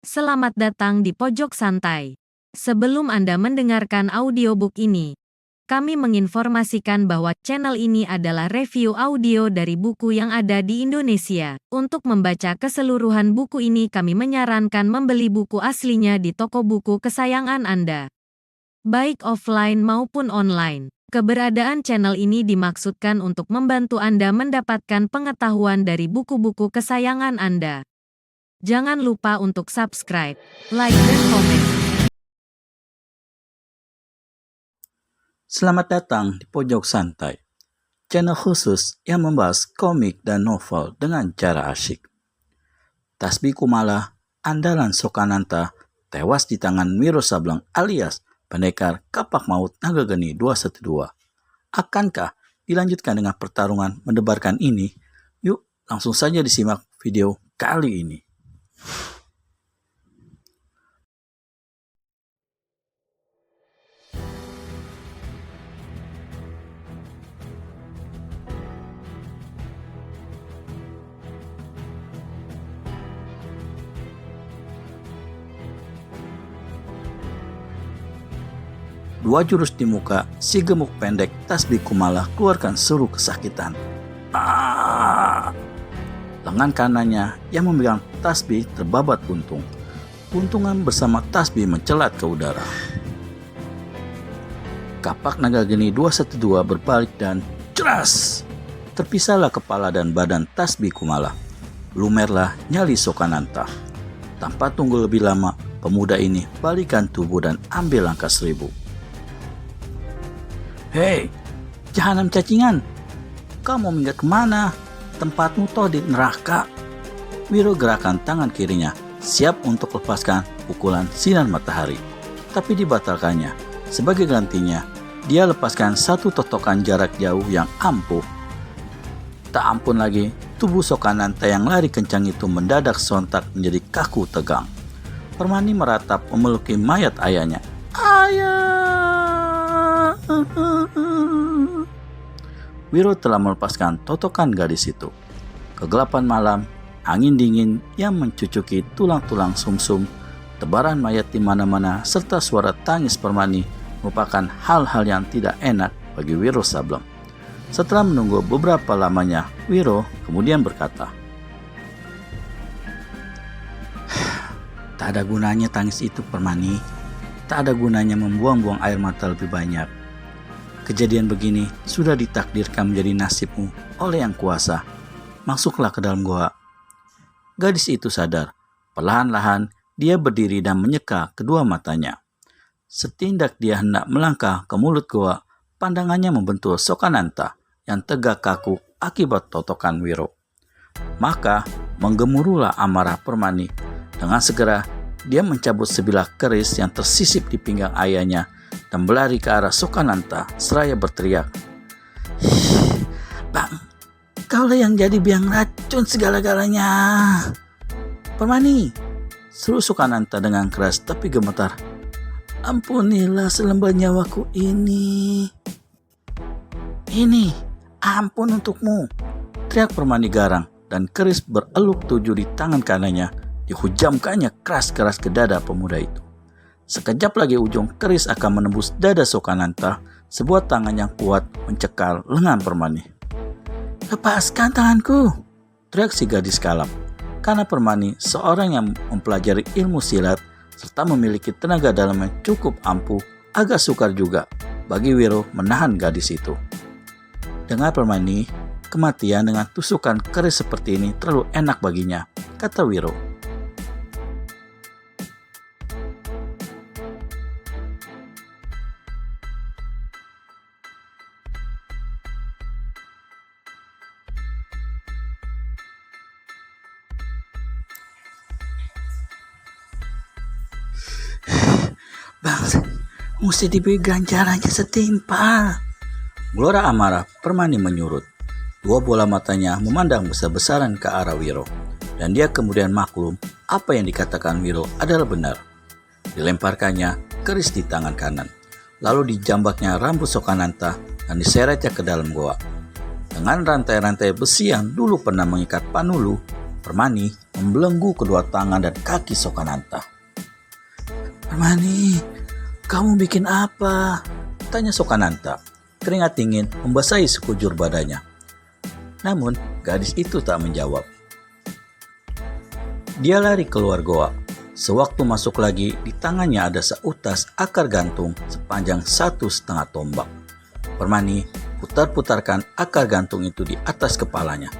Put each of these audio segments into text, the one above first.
Selamat datang di Pojok Santai. Sebelum Anda mendengarkan audiobook ini, kami menginformasikan bahwa channel ini adalah review audio dari buku yang ada di Indonesia. Untuk membaca keseluruhan buku ini kami menyarankan membeli buku aslinya di toko buku kesayangan Anda, baik offline maupun online. Keberadaan channel ini dimaksudkan untuk membantu Anda mendapatkan pengetahuan dari buku-buku kesayangan Anda. Jangan lupa untuk subscribe, like, dan komen. Selamat datang di Pojok Santai, channel khusus yang membahas komik dan novel dengan cara asyik. Tasbih Kumala, andalan Sokananta, tewas di tangan Wiro Sableng alias pendekar Kapak Maut Naga Geni 212. Akankah dilanjutkan dengan pertarungan mendebarkan ini? Yuk, langsung saja disimak video kali ini. Dua jurus di muka, si gemuk pendek Tasbih Kumala keluarkan seru kesakitan. Lengan kanannya yang memegang tasbih terbabat buntung. Buntungan bersama tasbih mencelat ke udara. Kapak Naga Geni 212 berbalik dan ceras. Terpisahlah kepala dan badan Tasbih Kumala. Lumerlah nyali Sokananta. Tanpa tunggu lebih lama, pemuda ini balikan tubuh dan ambil langkah 1000. Hei, jahanam cacingan, kau mau minggat kemana? Tempatmu toh di neraka. Wiro gerakan tangan kirinya, siap untuk lepaskan pukulan sinar matahari. Tapi dibatalkannya. Sebagai gantinya, dia lepaskan satu totokan jarak jauh yang ampuh. Tak ampun lagi, tubuh Sokananta yang lari kencang itu mendadak sontak menjadi kaku tegang. Permani meratap memeluki mayat ayahnya. Ayah! Wiro telah melepaskan totokan gadis itu. Kegelapan malam, angin dingin yang mencucuki tulang-tulang sumsum, tebaran mayat di mana-mana, serta suara tangis Permani merupakan hal-hal yang tidak enak bagi Wiro Sableng. Setelah menunggu beberapa lamanya, Wiro kemudian berkata, "Tak ada gunanya tangis itu, Permani. Tak ada gunanya membuang-buang air mata lebih banyak. Kejadian begini sudah ditakdirkan menjadi nasibmu oleh Yang Kuasa. Masuklah ke dalam goa." Gadis itu sadar. Perlahan-lahan dia berdiri dan menyeka kedua matanya. Setindak dia hendak melangkah ke mulut goa, pandangannya membentur Sokananta yang tegak kaku akibat totokan Wiro. Maka menggemuruhlah amarah Permani. Dengan segera dia mencabut sebilah keris yang tersisip di pinggang ayahnya dan berlari ke arah Sokananta seraya berteriak, "Bang, kaulah yang jadi biang racun segala-galanya." "Permani," seru Sokananta dengan keras tapi gemetar. "Ampunilah selembar nyawaku ini." "Ini, ampun untukmu," teriak Permani garang, dan keris bereluk 7 di tangan kanannya dihujamkannya keras-keras ke dada pemuda itu. Sekejap lagi ujung keris akan menembus dada Sokananta. Sebuah tangan yang kuat mencekal lengan Permani. "Lepaskan tanganku," teriak si gadis kalap. Karena Permani seorang yang mempelajari ilmu silat serta memiliki tenaga dalam yang cukup ampuh, agak sukar juga bagi Wiro menahan gadis itu. "Dengar Permani, kematian dengan tusukan keris seperti ini terlalu enak baginya," kata Wiro. "Bang, mesti diberi ganjarannya setimpal," gelora amarah Permani menyurut. Dua bola matanya memandang besar-besaran ke arah Wiro, dan dia kemudian maklum apa yang dikatakan Wiro adalah benar. Dilemparkannya keris di tangan kanan, lalu dijambaknya rambut Sokananta dan diseretnya ke dalam goa. Dengan rantai-rantai besi yang dulu pernah mengikat Panulu, Permani membelenggu kedua tangan dan kaki Sokananta. "Permani, kamu bikin apa?" tanya Sokananta. Keringat dingin membasahi sekujur badannya. Namun, gadis itu tak menjawab. Dia lari keluar goa. Sewaktu masuk lagi, di tangannya ada seutas akar gantung sepanjang 1,5 tombak. Permani putar-putarkan akar gantung itu di atas kepalanya.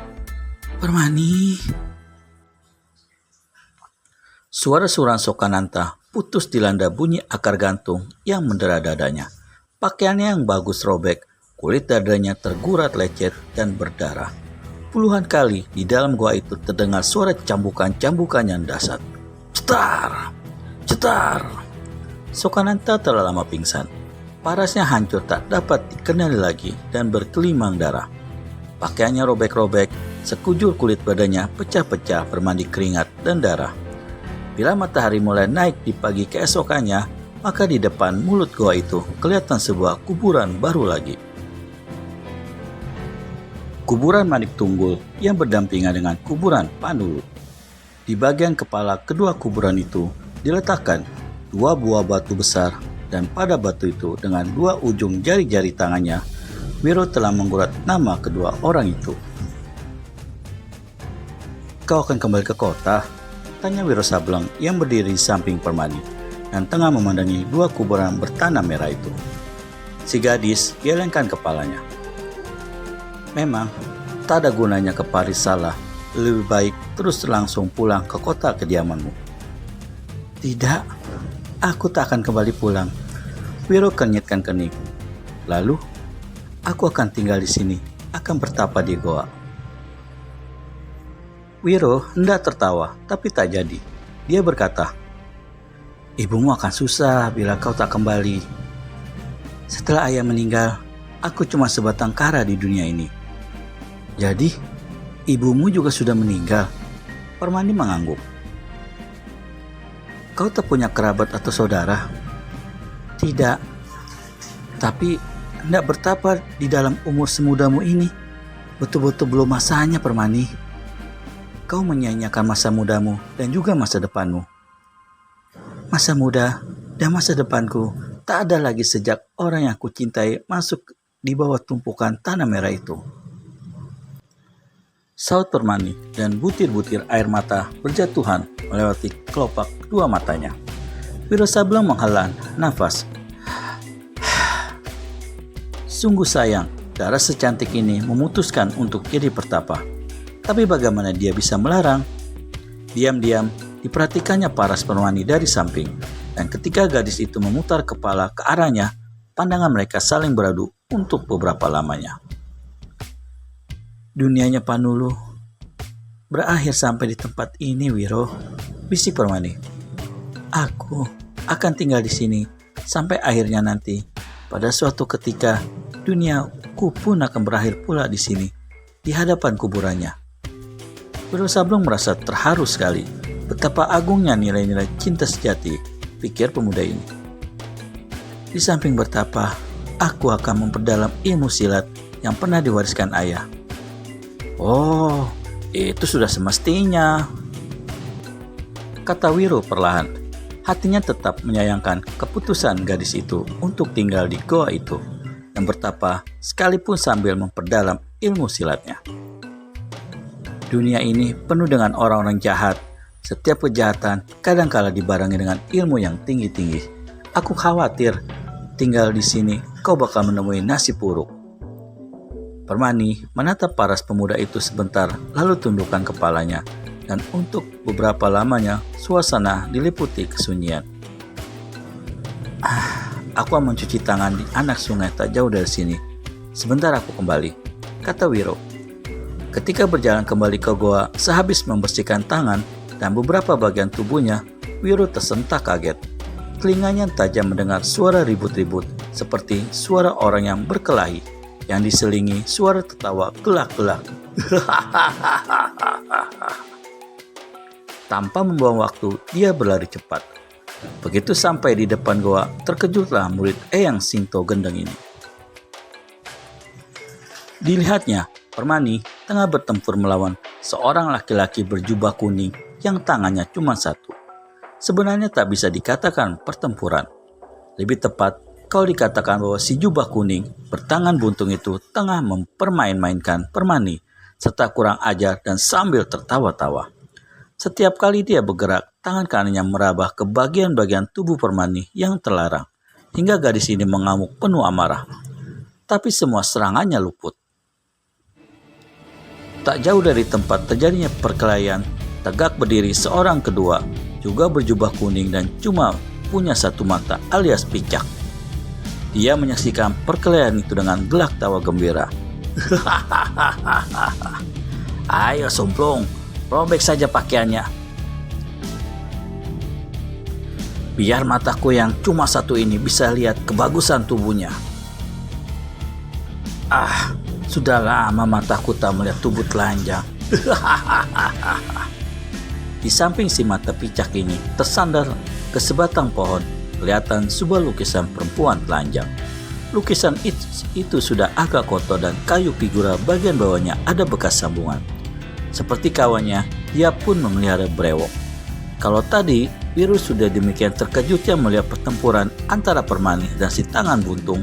"Permani." Suara suran Sokananta putus dilanda bunyi akar gantung yang mendera dadanya. Pakaiannya yang bagus robek, kulit dadanya tergurat lecet dan berdarah. Puluhan kali di dalam gua itu terdengar suara cambukan-cambukan yang dahsyat. Cetar! Cetar! Sokananta telah lama pingsan. Parasnya hancur tak dapat dikenali lagi dan berkelimang darah. Pakaiannya robek-robek, sekujur kulit badannya pecah-pecah bermandi keringat dan darah. Bila matahari mulai naik di pagi keesokannya, maka di depan mulut goa itu kelihatan sebuah kuburan baru lagi. Kuburan Manik Tunggul yang berdampingan dengan kuburan Panulu. Di bagian kepala kedua kuburan itu diletakkan 2 buah batu besar, dan pada batu itu dengan 2 ujung jari-jari tangannya, Wiro telah menggurat nama kedua orang itu. "Kau akan kembali ke kota?" tanya Wiro Sableng yang berdiri di samping Permani dan tengah memandangi 2 kuburan bertanah merah itu. Si gadis gelengkan kepalanya. "Memang tak ada gunanya ke Paris Salah. Lebih baik terus langsung pulang ke kota kediamanmu." "Tidak, aku tak akan kembali pulang." Wiro kenyitkan kening. "Lalu, aku akan tinggal di sini, akan bertapa di goa." Wiro hendak tertawa, tapi tak jadi. Dia berkata, "Ibumu akan susah bila kau tak kembali. Setelah ayah meninggal, aku cuma sebatang kara di dunia ini." "Jadi, ibumu juga sudah meninggal?" Permani mengangguk. "Kau tak punya kerabat atau saudara?" "Tidak, tapi hendak bertapa di dalam umur semudamu ini. Betul-betul belum masanya, Permani. Kau menyia-nyiakan masa mudamu dan juga masa depanmu." "Masa muda dan masa depanku tak ada lagi sejak orang yang kucintai masuk di bawah tumpukan tanah merah itu," saut Permani, dan butir-butir air mata berjatuhan melewati kelopak kedua matanya. Wiro Sableng menghela nafas. Sungguh sayang, darah secantik ini memutuskan untuk jadi pertapa. Tapi bagaimana dia bisa melarang? Diam-diam diperhatikannya paras Permani dari samping, dan ketika gadis itu memutar kepala ke arahnya, pandangan mereka saling beradu untuk beberapa lamanya. "Dunianya Panulu berakhir sampai di tempat ini, Wiro," bisik Permani. "Aku akan tinggal di sini sampai akhirnya nanti. Pada suatu ketika, duniaku pun akan berakhir pula di sini, di hadapan kuburannya." Wiro Sableng merasa terharu sekali. Betapa agungnya nilai-nilai cinta sejati, pikir pemuda ini. "Di samping bertapa, aku akan memperdalam ilmu silat yang pernah diwariskan ayah." "Oh, itu sudah semestinya," kata Wiro perlahan. Hatinya tetap menyayangkan keputusan gadis itu untuk tinggal di goa itu dan bertapa sekalipun sambil memperdalam ilmu silatnya. Dunia ini penuh dengan orang-orang jahat. Setiap kejahatan kadangkala dibarengi dengan ilmu yang tinggi-tinggi. Aku khawatir tinggal di sini kau bakal menemui nasib buruk. Permani menatap paras pemuda itu sebentar, lalu tundukkan kepalanya, dan untuk beberapa lamanya suasana diliputi kesunyian. Aku akan mencuci tangan di anak sungai tak jauh dari sini. Sebentar aku kembali," kata Wiro. Ketika berjalan kembali ke goa, sehabis membersihkan tangan dan beberapa bagian tubuhnya, Wiro tersentak kaget. Telinganya tajam mendengar suara ribut-ribut, seperti suara orang yang berkelahi, yang diselingi suara tertawa gelak-gelak. Tanpa membuang waktu, dia berlari cepat. Begitu sampai di depan goa, terkejutlah murid Eyang Sinto Gendeng ini. Dilihatnya, Permani tengah bertempur melawan seorang laki-laki berjubah kuning yang tangannya cuma satu. Sebenarnya tak bisa dikatakan pertempuran. Lebih tepat, kalau dikatakan bahwa si jubah kuning bertangan buntung itu tengah mempermain-mainkan Permani, serta kurang ajar dan sambil tertawa-tawa. Setiap kali dia bergerak, tangan kanannya meraba ke bagian-bagian tubuh Permani yang terlarang, hingga gadis ini mengamuk penuh amarah. Tapi semua serangannya luput. Tak jauh dari tempat terjadinya perkelahian, tegak berdiri seorang kedua, juga berjubah kuning dan cuma punya satu mata alias picak. Dia menyaksikan perkelahian itu dengan gelak tawa gembira. Ayo Sumplung, robek saja pakaiannya. Biar mataku yang cuma satu ini bisa lihat kebagusan tubuhnya. Sudah lama mataku tak melihat tubuh telanjang. Di samping si mata picak ini tersandar ke sebatang pohon, kelihatan sebuah lukisan perempuan telanjang. Lukisan itu sudah agak kotor dan kayu figura bagian bawahnya ada bekas sambungan. Seperti kawannya, dia pun memelihara brewok. Kalau tadi, Wirus sudah demikian terkejutnya melihat pertempuran antara Permani dan si tangan buntung,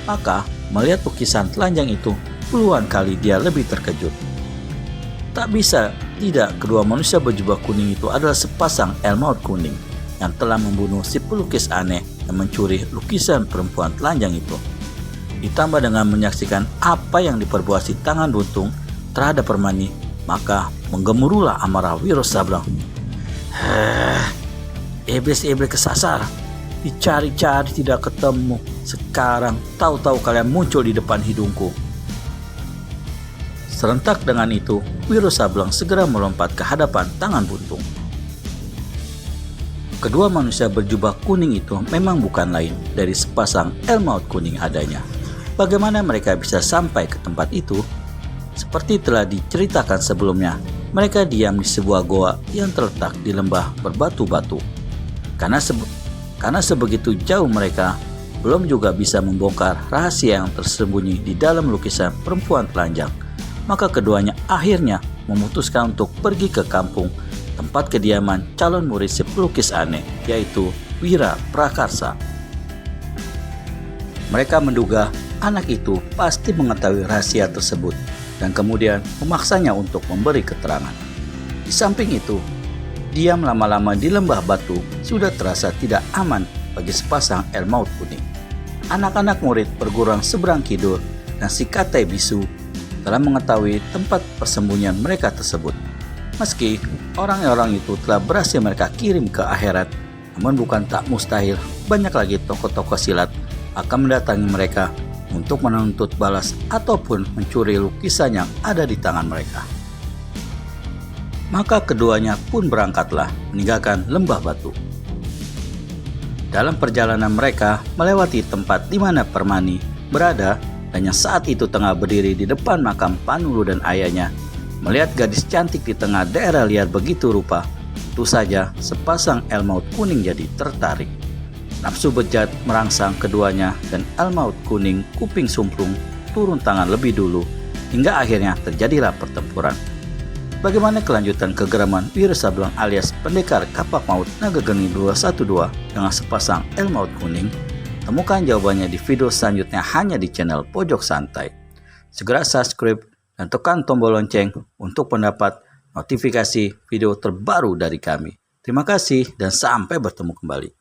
maka melihat lukisan telanjang itu, puluhan kali dia lebih terkejut. Tak bisa tidak, kedua manusia berjubah kuning itu adalah sepasang Elmaut kuning yang telah membunuh si pelukis aneh yang mencuri lukisan perempuan telanjang itu. Ditambah dengan menyaksikan apa yang diperbuat si tangan buntung terhadap Permani, maka menggemuruhlah amarah Wiro Sableng. Iblis-iblis kesasar, dicari-cari tidak ketemu. Sekarang tahu-tahu kalian muncul di depan hidungku. Serentak dengan itu, Wiro Sableng segera melompat ke hadapan tangan buntung. Kedua manusia berjubah kuning itu memang bukan lain dari sepasang Elmaut kuning adanya. Bagaimana mereka bisa sampai ke tempat itu? Seperti telah diceritakan sebelumnya, mereka diam di sebuah goa yang terletak di lembah berbatu-batu. Karena sebegitu jauh mereka belum juga bisa membongkar rahasia yang tersembunyi di dalam lukisan perempuan telanjang, maka keduanya akhirnya memutuskan untuk pergi ke kampung tempat kediaman calon murid si pelukis aneh, yaitu Wira Prakarsa. Mereka menduga anak itu pasti mengetahui rahasia tersebut dan kemudian memaksanya untuk memberi keterangan. Di samping itu, diam lama-lama di lembah batu sudah terasa tidak aman bagi sepasang Elmaut kuning. Anak-anak murid perguruan seberang kidul dan si Katai Bisu telah mengetahui tempat persembunyian mereka tersebut. Meski orang-orang itu telah berhasil mereka kirim ke akhirat, namun bukan tak mustahil banyak lagi tokoh-tokoh silat akan mendatangi mereka untuk menuntut balas ataupun mencuri lukisan yang ada di tangan mereka. Maka keduanya pun berangkatlah meninggalkan lembah batu. Dalam perjalanan mereka melewati tempat di mana Permani berada dan yang saat itu tengah berdiri di depan makam Panulu dan ayahnya, melihat gadis cantik di tengah daerah liar begitu rupa, tentu saja sepasang Elmaut kuning jadi tertarik. Nafsu bejat merangsang keduanya dan Elmaut kuning kuping sumplung turun tangan lebih dulu hingga akhirnya terjadilah pertempuran. Bagaimana kelanjutan kegeraman Wiro Sableng alias pendekar kapak maut Naga Geni 212 dengan sepasang Elmaut kuning? Temukan jawabannya di video selanjutnya hanya di channel Pojok Santai. Segera subscribe dan tekan tombol lonceng untuk mendapat notifikasi video terbaru dari kami. Terima kasih dan sampai bertemu kembali.